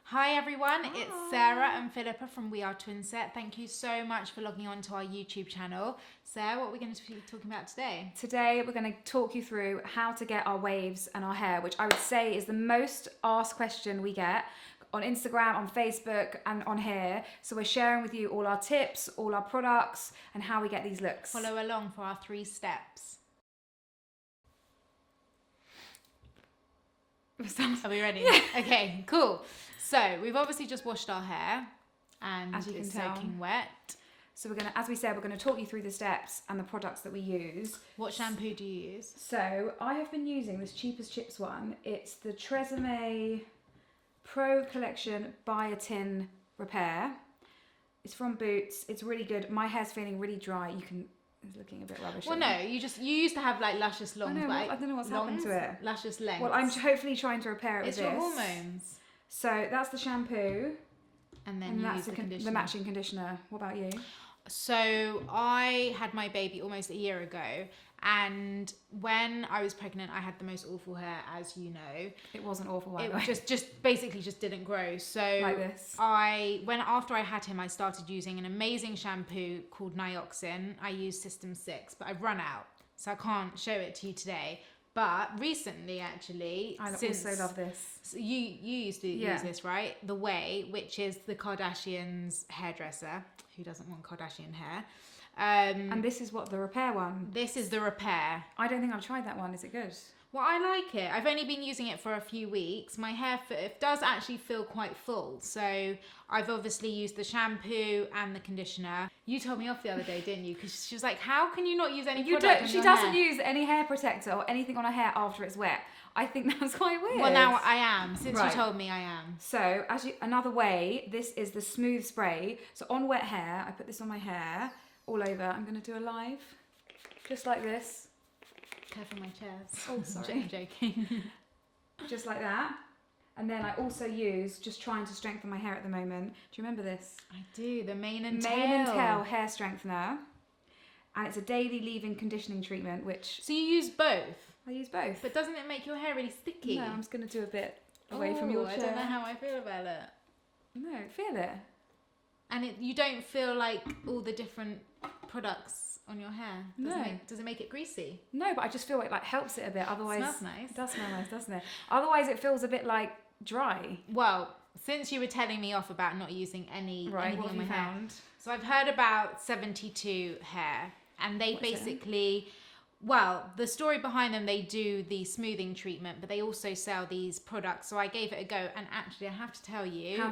Hi everyone, it's Sarah and Philippa from We Are Twinset. Thank you so much for logging on to our YouTube channel. Sarah, what are we going to be talking about today? Today we're going to talk you through how to get our waves and our hair, which I would say is the most asked question we get on Instagram, on Facebook and on here. So we're sharing with you all our tips, all our products and how we get these looks. Follow along for our 3 steps. Are we ready? Yeah. Okay, cool. So we've obviously just washed our hair and as you it's can tell, soaking wet. So we're going to, as we said, we're going to talk you through the steps and the products that we use. What shampoo do you use? So I have been using this Cheap as Chips one. It's the TRESemme Pro Collection Biotin Repair. It's from Boots. It's really good. My hair's feeling really dry. It's looking a bit rubbish. Well, no, you used to have like luscious longs, I don't know what's happened to it. Luscious lengths. Well, I'm hopefully trying to repair it it's with this. It's your hormones. So that's the shampoo. And then you use the matching conditioner. What about you? So I had my baby almost a year ago, and when I was pregnant I had the most awful hair, as you know. It wasn't awful, it just basically didn't grow. So like this. After I had him, I started using an amazing shampoo called Nioxin. I use System 6, but I've run out, so I can't show it to you today. But recently, actually, I also love this. So you used to use this, right? The Way, which is the Kardashians' hairdresser. Who doesn't want Kardashian hair? And this is what, the repair one? This is the repair. I don't think I've tried that one. Is it good? Well, I like it. I've only been using it for a few weeks. My hair it does actually feel quite full. So I've obviously used the shampoo and the conditioner. You told me off the other day, didn't you? Because she was like, how can you not use any product on She your doesn't hair? use any hair protector or anything on her hair after it's wet. I think that's quite weird. Well, now I am. Since you told me, I am. So, another way, this is the smooth spray. So on wet hair, I put this on my hair all over. I'm going to do a live, just like this. Careful my chairs. Oh, sorry. I'm joking. Just like that. And then I also use, just trying to strengthen my hair at the moment. Do you remember this? I do. The Mane and Tail. Mane and Tail hair strengthener. And it's a daily leave-in conditioning treatment, which... So you use both? I use both. But doesn't it make your hair really sticky? No, I'm just going to do a bit away from your chair. I don't know how I feel about it. No, feel it. And you don't feel like all the different products on your hair? Does it make it greasy? No, but I just feel it like helps it a bit. Otherwise, it smells nice. It does smell nice, doesn't it? Otherwise, it feels a bit like dry. Well, since you were telling me off about not using anything on my hair, so I've heard about 72 Hair, and they basically. Well, the story behind them, they do the smoothing treatment, but they also sell these products. So I gave it a go, and actually, I have to tell you,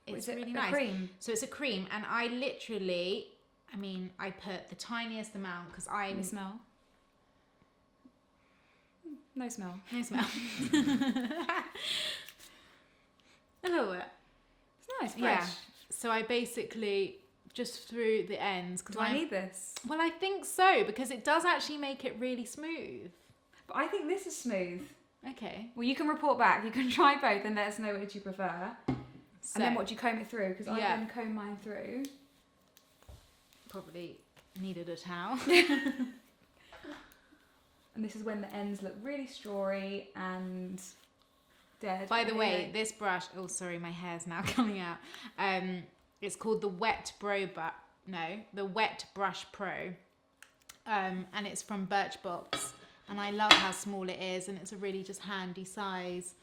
it's really nice. Cream? So it's a cream, and I literally, I put the tiniest amount because Let me smell. No smell. No smell. A little bit. It's nice, fresh. Yeah. So I basically just through the ends. Do I need this? Well, I think so, because it does actually make it really smooth. But I think this is smooth. Okay. Well, you can report back. You can try both and let us know which you prefer. So, and then what do you comb it through? Because I then comb mine through. Probably needed a towel. And this is when the ends look really strawy and dead. By the way, this brush, oh sorry, my hair's now coming out. It's called the Wet Brush Pro. And it's from Birchbox. And I love how small it is, and it's a really just handy size.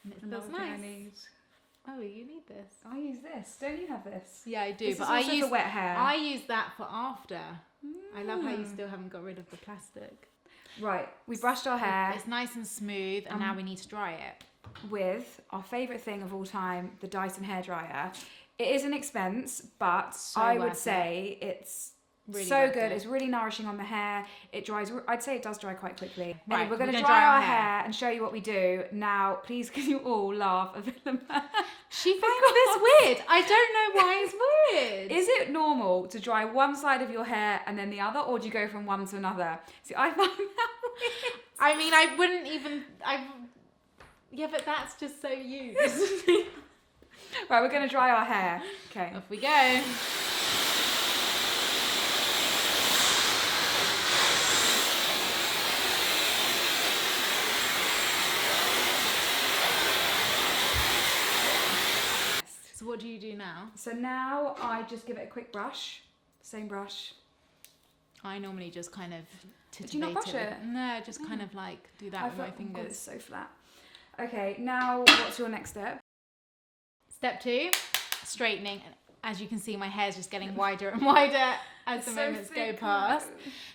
And it feels nice. Oh, you need this. I use this. Don't you have this? Yeah, I do. This but is I also use for wet hair. I use that for after. I love how you still haven't got rid of the plastic. Right, we brushed our hair. It's nice and smooth, and now we need to dry it. With our favourite thing of all time, the Dyson hairdryer. It is an expense, but I would say it's really so good. It's really nourishing on the hair. It dries, I'd say it does dry quite quickly. Right, anyway, we're going to dry our hair and show you what we do. Now, please can you all laugh a bit? She finds this weird. I don't know why it's weird. Is it normal to dry one side of your hair and then the other, or do you go from one to another? See, I find that weird. I wouldn't even... Yeah, but that's just so you. Right, we're going to dry our hair. Okay. Off we go. what do you do now? So now I just give it a quick brush. Same brush. I normally just kind of Did you not brush it? No, just kind of like do that with my fingers. God, it's so flat. Okay, now what's your next step? Step 2, straightening. As you can see, my hair's just getting wider and wider as the moments go past.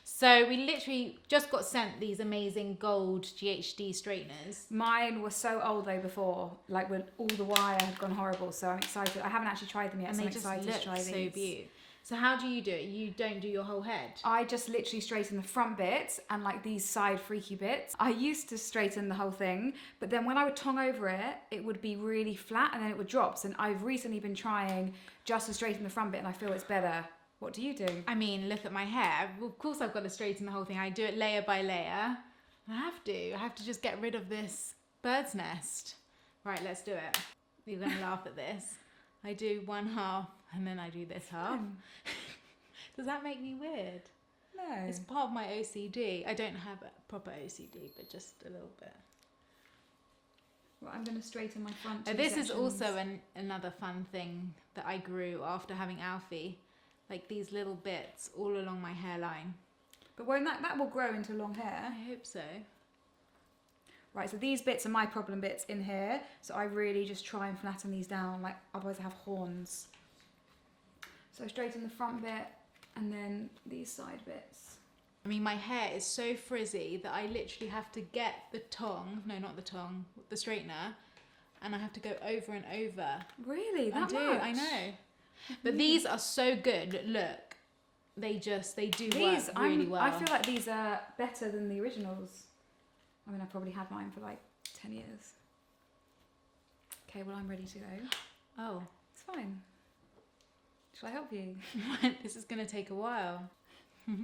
So we literally just got sent these amazing gold GHD straighteners. Mine were so old though before, like when all the wire had gone horrible. So I'm excited. I haven't actually tried them yet, And so they I'm just excited to try look these. so beautiful. So how do you do it? You don't do your whole head? I just literally straighten the front bit and like these side freaky bits. I used to straighten the whole thing, but then when I would tong over it, it would be really flat and then it would drop. And I've recently been trying just to straighten the front bit and I feel it's better. What do you do? I mean, look at my hair. Well, of course I've got to straighten the whole thing. I do it layer by layer. I have to just get rid of this bird's nest. Right, let's do it. You're going to laugh at this. I do one half and then I do this half. Does that make me weird? No. It's part of my OCD. I don't have a proper OCD, but just a little bit. Well, I'm going to straighten my front This sections. is also another fun thing that I grew after having Alfie. Like these little bits all along my hairline. But won't that will grow into long hair? I hope so. Right, so these bits are my problem bits in here. So I really just try and flatten these down, like otherwise I have horns. So I straighten the front bit and then these side bits. I mean, my hair is so frizzy that I literally have to get the tong, no, not the tong, the straightener, and I have to go over and over. Really? That much? I know. But these are so good. Look, they do work really well. I feel like these are better than the originals. I mean, I probably had mine for like 10 years. Okay, well, I'm ready to go. Oh. It's fine. Shall I help you? This is going to take a while. Okay,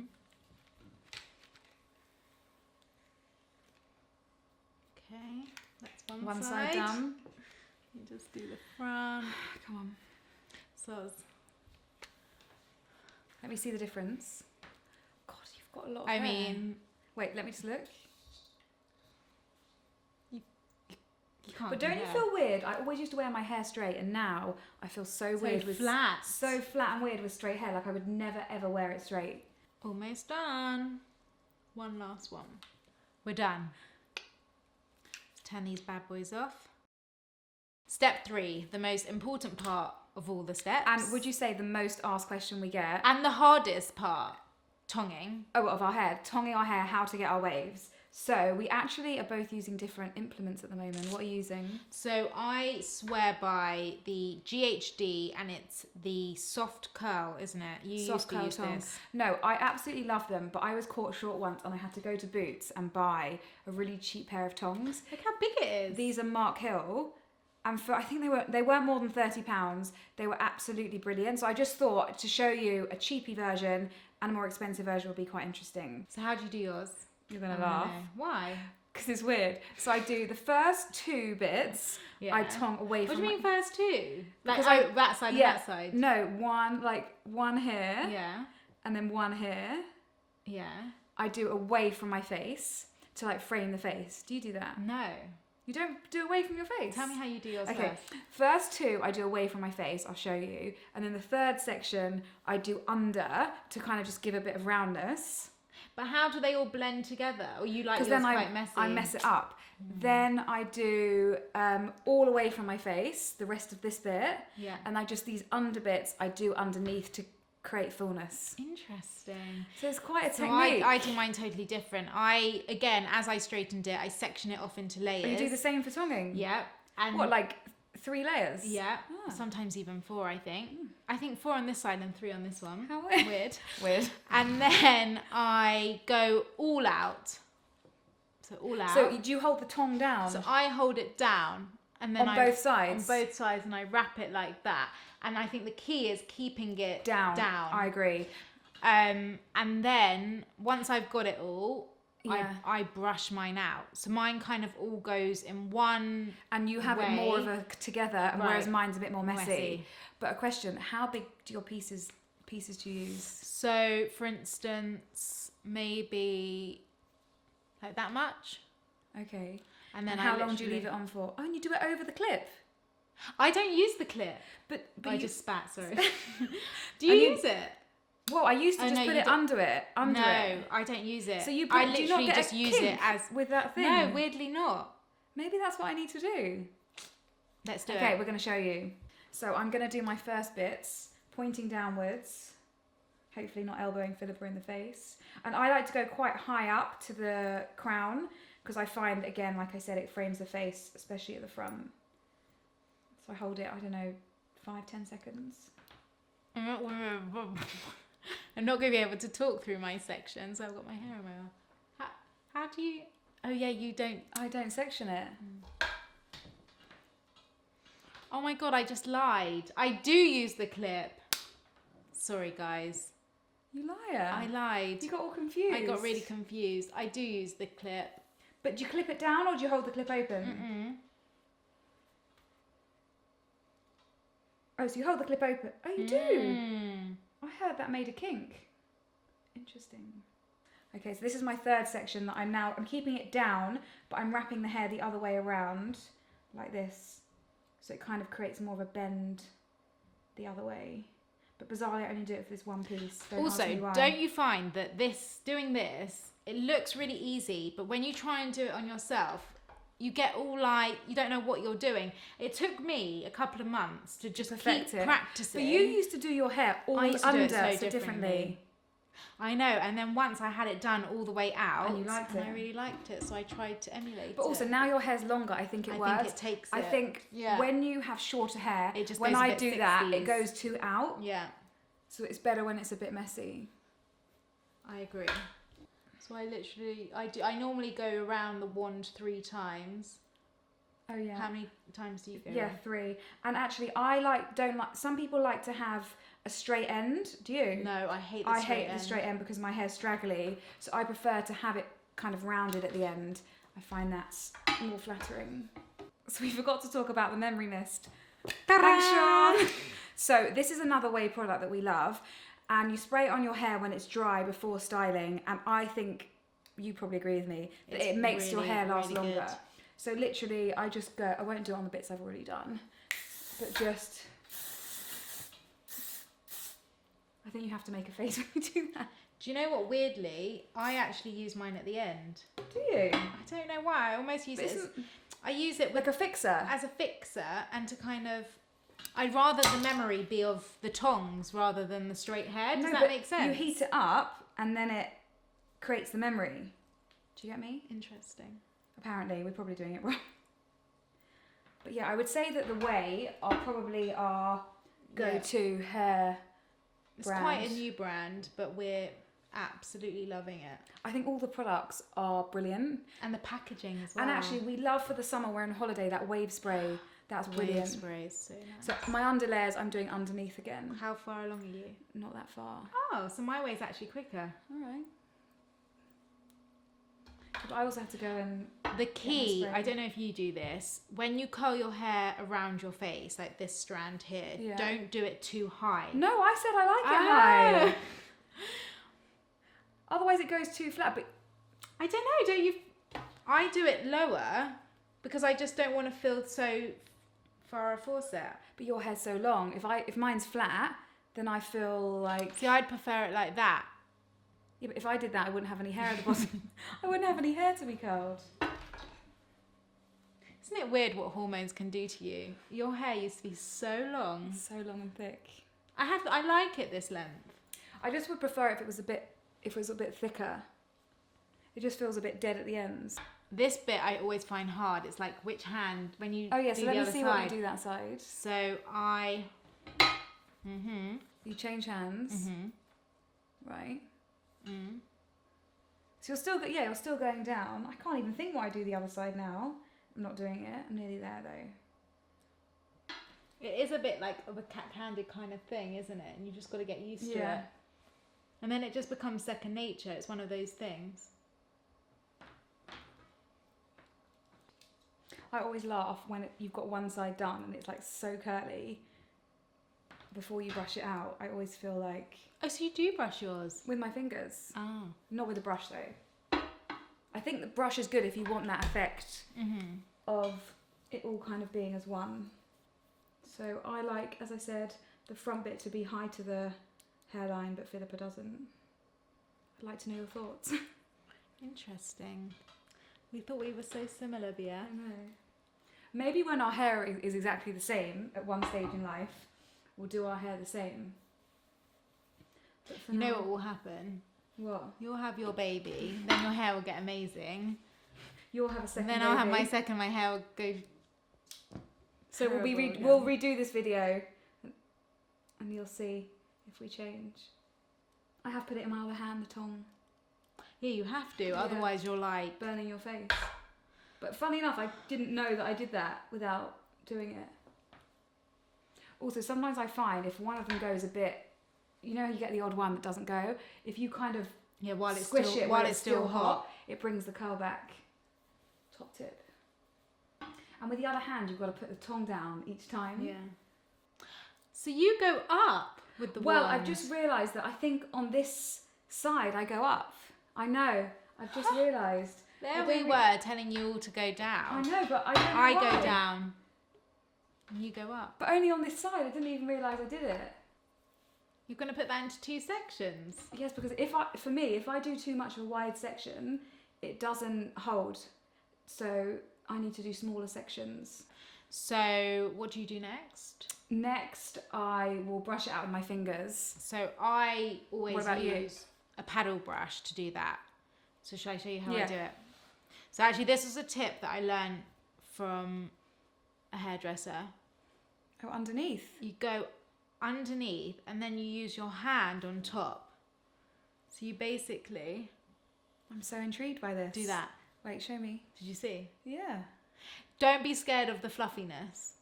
that's one side. Side done. You just do the front. Come on. So let me see the difference. God, you've got a lot of I hair. mean... Wait, let me just look. You can't. But don't you feel weird? I always used to wear my hair straight, and now I feel so weird with flat. So flat and weird with straight hair. Like I would never ever wear it straight. Almost done. One last one. We're done. Let's turn these bad boys off. Step 3, the most important part of all the steps. And would you say the most asked question we get? And the hardest part, tonging. Oh, of our hair, tonging our hair, how to get our waves. So we actually are both using different implements at the moment. What are you using? So I swear by the GHD, and it's the soft curl, isn't it? You Soft curl used to use tongs. this. No, I absolutely love them, but I was caught short once and I had to go to Boots and buy a really cheap pair of tongs. Look how big it is. These are Mark Hill. And for, I think they weren't more than £30. They were absolutely brilliant. So I just thought to show you a cheapy version and a more expensive version would be quite interesting. So how do you do yours? You're going to laugh. Why? Because it's weird. So I do the first 2 bits, Yeah. I tong away What from do you mean first 2? Like, Because I- that side yeah. and that side? No, one here Yeah. and then one here. Yeah. I do away from my face to like frame the face. Do you do that? No. You don't do away from your face? Tell me how you do yours Okay, first 2 I do away from my face, I'll show you. And then the third section I do under to kind of just give a bit of roundness. But how do they all blend together? Or you like yours Because then quite messy? I mess it up. Then I do all away from my face, the rest of this bit. Yeah. And I just, these under bits I do underneath to create fullness. Interesting. So it's quite a So technique. I do mine totally different. Again, as I straightened it, I section it off into layers. And you do the same for tonging? Yeah. And What, like 3 layers? Yeah. Ah. Sometimes even 4, I think. I think 4 on this side and 3 on this one. How weird. Weird. Weird. And then I go all out. So all out. So do you hold the tong down? So I hold it down and then on both sides? On both sides, and I wrap it like that. And I think the key is keeping it down. I agree. And then once I've got it all, Yeah. I brush mine out. So mine kind of all goes in one And you have it more of a together, and whereas Right. mine's a bit more messy. Messy. But a question, how big do your pieces do you use? So for instance, maybe like that much. Okay. And then how long do you leave it on for? Oh, and you do it over the clip? I don't use the clip. But I just spat, sorry. Do you use it? Well, I used to just put it under it. No, I don't use it. So you I literally just use it as with that thing. No, weirdly not. Maybe that's what I need to do. Let's do it. Okay, we're going to show you. So I'm going to do my first bits, pointing downwards. Hopefully not elbowing Philippa in the face. And I like to go quite high up to the crown because I find, again, like I said, it frames the face, especially at the front. So I hold it, I don't know, 5-10 seconds. I'm not going to be able to talk through my sections. I've got my hair in my mouth. How do you... Oh, yeah, you don't... I don't section it. Oh, my God, I just lied. I do use the clip. Sorry, guys. You liar. I lied. You got all confused. I got really confused. I do use the clip. But do you clip it down or do you hold the clip open? Mm-mm. Oh, so you hold the clip open. Oh, you do? I heard that made a kink. Interesting. Okay, so this is my third section that I'm keeping it down, but I'm wrapping the hair the other way around, like this. So it kind of creates more of a bend the other way. But bizarrely, I only do it for this one piece. Also, don't you find that doing this, it looks really easy, but when you try and do it on yourself, you get all like, you don't know what you're doing. It took me a couple of months to just keep practicing. But you used to do your hair all under so differently. I know, and then once I had it done all the way out, and you liked it. I really liked it, so I tried to emulate it. But also, now your hair's longer, I think it works. I think it takes it. I think when you have shorter hair, it just when I do that, it goes too out. Yeah. So it's better when it's a bit messy. I agree. So I normally go around the wand 3 times. Oh yeah. How many times do you go? Yeah, 3. And actually, some people like to have a straight end. Do you? No, I hate the straight end. The straight end because my hair's straggly. So I prefer to have it kind of rounded at the end. I find that's more flattering. So we forgot to talk about the memory mist. Thanks, Sean. So this is another wave product that we love. And you spray it on your hair when it's dry before styling. And I think you probably agree with me that it makes your hair last longer. Good. So literally, I won't do it on the bits I've already done, but just, I think you have to make a face when you do that. Do you know what, weirdly, I actually use mine at the end. Do you? I don't know why, I almost use I use it like a fixer. As a fixer, and to kind of, I'd rather the memory be of the tongs rather than the straight hair. Does that make sense? You heat it up and then it creates the memory. Do you get me? Interesting. Apparently, we're probably doing it wrong. But yeah, I would say that the Way are probably our go-to hair It's brand. quite a new brand, but we're absolutely loving it. I think all the products are brilliant. And the packaging as well. And actually, we love for the summer, we're on holiday, that wave spray. That's brilliant. Wave spray is so nice. So my underlayers, I'm doing underneath again. How far along are you? Not that far. Oh, so my way's actually quicker. All right. But I also have to go and... The key, I don't know if you do this, when you curl your hair around your face, like this strand here, don't do it too high. No, I said I like it high. Otherwise it goes too flat, but... I don't know, don't you... I do it lower because I just don't want to feel so far a faucet. But your hair's so long. If mine's flat, then I feel like... See, I'd prefer it like that. Yeah, but if I did that, I wouldn't have any hair at the bottom. I wouldn't have any hair to be curled. Isn't it weird what hormones can do to you? Your hair used to be so long. So long and thick. I like it this length. I just would prefer if it was a bit thicker. It just feels a bit dead at the ends. This bit I always find hard. It's like which hand when you do the other side. Oh yeah, so let me see what you do that side. So I... You change hands. Right. So you're still going down. I can't even think what I do the other side now. I'm not doing it. I'm nearly there though. It is a bit like of a cat-handed kind of thing, isn't it? And you just got to get used to it. And then it just becomes second nature. It's one of those things. I always laugh when you've got one side done and it's like so curly. Before you brush it out, I always feel like... Oh, so you do brush yours? With my fingers. Oh. Not with a brush though. I think the brush is good if you want that effect of it all kind of being as one. So I like, as I said, the front bit to be high to the hairline, but Philippa doesn't. I'd like to know your thoughts. Interesting. We thought we were so similar, Bia. I know. Maybe when our hair is exactly the same at one stage in life, we'll do our hair the same. But You know what will happen? What? You'll have your baby, then your hair will get amazing. You'll have a second And then baby. I'll have my second, my hair will go. So we'll redo this video and you'll see if we change. I have put it in my other hand, the tong. Yeah, you have to, otherwise you're like... burning your face. But funny enough, I didn't know that I did that without doing it. Also, sometimes I find if one of them goes a bit, you know, you get the odd one that doesn't go. If you kind of while it's squish still, it while it's still hot, it brings the curl back. Top tip. And with the other hand, you've got to put the tong down each time. Yeah. So you go up with the Well, wand. I've just realised that I think on this side I go up. I know. I've just realised. There we were telling you all to go down. I know, but I don't know I why. go down. And you go up. But only on this side. I didn't even realise I did it. You're going to put that into 2 sections. Yes, because if I do too much of a wide section, it doesn't hold. So I need to do smaller sections. So what do you do next? Next, I will brush it out with my fingers. So I always What about use a paddle brush to do that. So shall I show you how I Yeah. do it? So actually this was a tip that I learned from a hairdresser. Oh, underneath. You go underneath and then you use your hand on top. So you basically I'm so intrigued by this. do that. Wait, show me. Did you see? Yeah. Don't be scared of the fluffiness.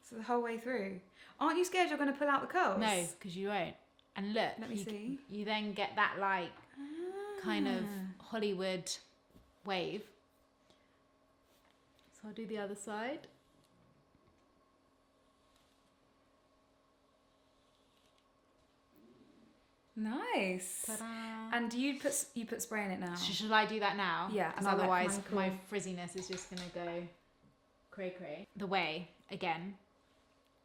So the whole way through. Aren't you scared you're going to pull out the curls? No, because you won't. And look, Let me see. You then get that like kind of Hollywood wave. So I'll do the other side. Nice. Ta-da. And you put spray in it now. Should I do that now? Yeah, Because and I'll let otherwise mine my frizziness is just going to go cray-cray. The way, again,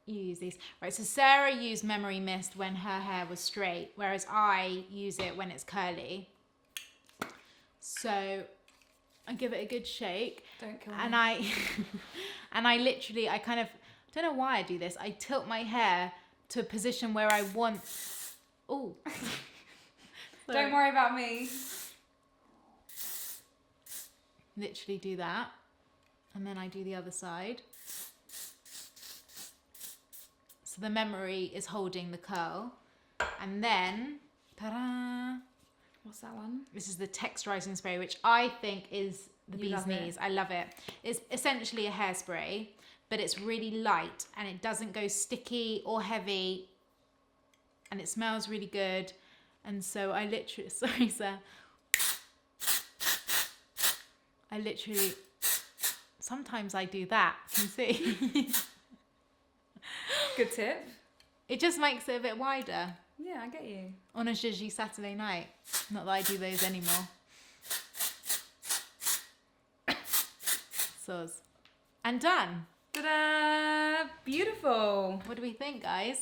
you use these. Right, so Sarah used Memory Mist when her hair was straight, whereas I use it when it's curly. So I give it a good shake. Don't kill And me. I literally, I kind of, I don't know why I do this. I tilt my hair to a position where I want... Oh. Don't worry about me. Literally do that. And then I do the other side. So the memory is holding the curl. And then, ta-da! What's that one? This is the texturizing spray, which I think is the You bee's love it. knees. I love it. It's essentially a hairspray, but it's really light and it doesn't go sticky or heavy. And it smells really good. And so I literally, sorry, sir. I literally, sometimes I do that. You can see. Good tip. It just makes it a bit wider Yeah, I get you. on a zhuzhy Saturday night. Not that I do those anymore. Soz. And done. Ta-da! Beautiful. What do we think, guys?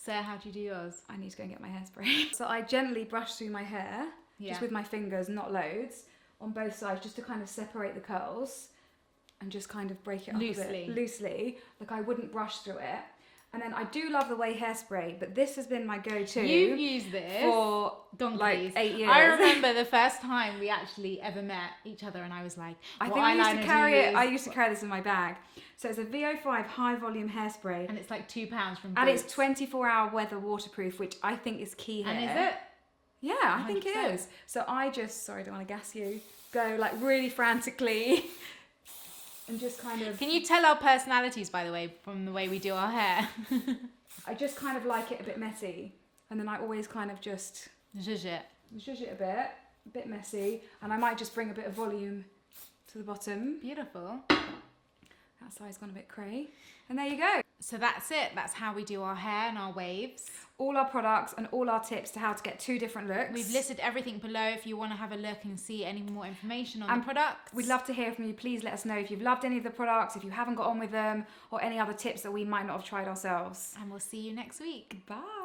Sarah, how do you do yours? I need to go and get my hairspray. So I gently brush through my hair, just with my fingers, not loads, on both sides, just to kind of separate the curls and just kind of break it up a bit. Loosely. Like I wouldn't brush through it. And then I do love the Way hairspray, but this has been my go-to. You've used this for donkeys. like 8 years. I remember the first time we actually ever met each other and I was like, I what think I used to eyeliner carry do you it. I use? used to carry this in my bag. So it's a VO5 high volume hairspray. And it's like £2 from And it's Boots. 24-hour weather waterproof, which I think is key here. And is it? Yeah, I think it 100%. is. So I just, sorry, I don't want to gas you, go like really frantically and just kind of... Can you tell our personalities, by the way, from the way we do our hair? I just kind of like it a bit messy. And then I always kind of just Zhuzh it. zhuzh it a bit messy. And I might just bring a bit of volume to the bottom. Beautiful. That side's gone a bit cray. And there you go. So that's it. That's how we do our hair and our waves. All our products and all our tips to how to get 2 different looks. We've listed everything below if you want to have a look and see any more information on the products. We'd love to hear from you. Please let us know if you've loved any of the products, if you haven't got on with them, or any other tips that we might not have tried ourselves. And we'll see you next week. Bye.